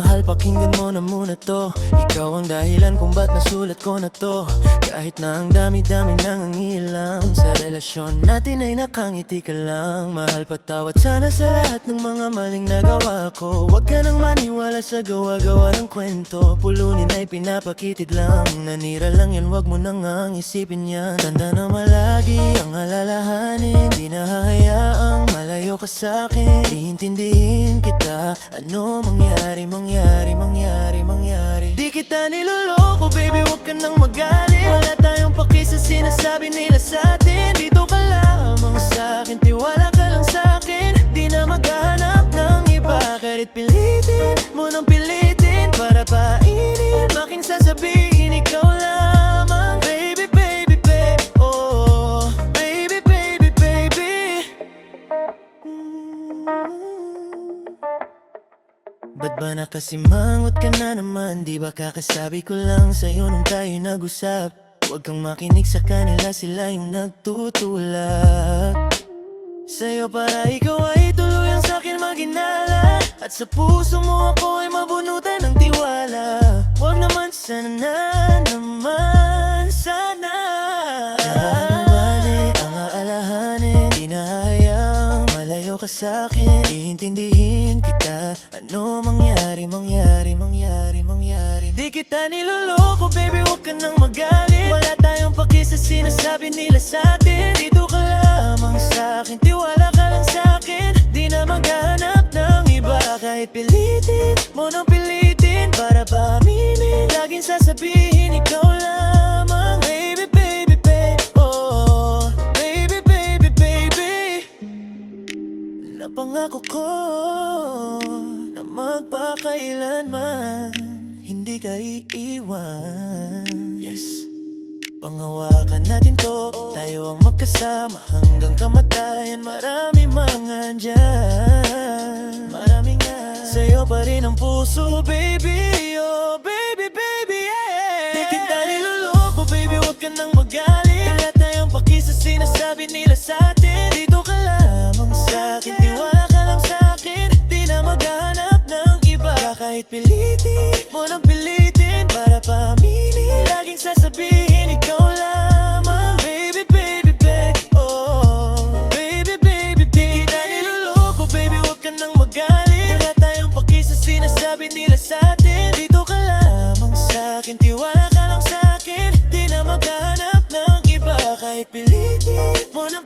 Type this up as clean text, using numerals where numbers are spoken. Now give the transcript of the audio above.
Mahal, pakinggan mo na muna to. Ikaw ang dahilan kung ba't nasulat ko na to. Kahit na ang dami-dami nang ilang, sa relasyon natin ay nakangiti ka lang. Mahal, patawad sana sa lahat ng mga maling nagawa ko. Huwag ka nang maniwala sa gawa-gawa ng kwento. Pulunin ay pinapakitid lang, nanira lang yan, wag mo nang ang isipin yan. Tanda na malagi ang alalahanin, di na hahayaang malayo ka sa'kin. Iintindihin kita, ano mangyari, mangyari. Di kita niloloko, baby, wag ka nang magalit. Wala tayong paki sa sinasabi nila sa'tin. Dito ka lamang sa'kin, tiwala ka lang sa'kin. Di na maghanap ng iba, kahit pilitin mo nang pilitin para painin. Making sasabihin, ikaw lamang. Baby, baby, baby, oh. Baby, baby, baby. Ba't ba nakasimangot ka na naman? Di ba kakasabi ko lang sa'yo nung tayo nag-usap? Huwag kang makinig sa kanila, sila yung nagtutulak sa'yo para ikaw ay tuluyang sa'kin maginala. At sa puso mo ako ay mabunutan ng tiwala. Huwag naman sana naman, sana. Bali ang aalahanin, di na hayang malayo ka sa'kin. Iintindihin kita, ano mangyari. Di kita niloloko, baby, huwag ka nang magalit. Wala tayong paki sa sinasabi nila sa'tin. Dito ka lamang sa'kin, tiwala ka lang sa'kin. Di na maghanap ng iba, kahit pilitin mo nang pilitin para paaminin. Laging sasabihin, ikaw lamang. Baby, baby, baby, oh. Baby, baby, baby. Napangako ko na magpakailanman hindi ka iiwan. Yes. Panghawakan natin to, tayo ang magkasama hanggang kamatayan. Marami mga andyan, marami nga. Sa'yo pa rin ang puso, baby, oh. Baby, baby, yeah. Di kita niloloko, baby, huwag ka nang magalit. Wala tayong paki sa sinasabi nila sa'tin. Dito ka lamang sa'kin, tiwala ka lang sa'kin. Di na maghanap ng iba, kahit pilitin mo nang pilitin para paaminin. Laging sasabihin, ikaw lamang. Baby, baby, baby, oh. Baby, baby, baby. Di kita niloloko, baby, huwag ka nang magalit. Wala tayong paki sa sinasabi nila sa'tin. Dito ka lamang sa'kin, tiwala ka lang sa'kin. Di na maghanap ng iba, kahit pilitin mo nang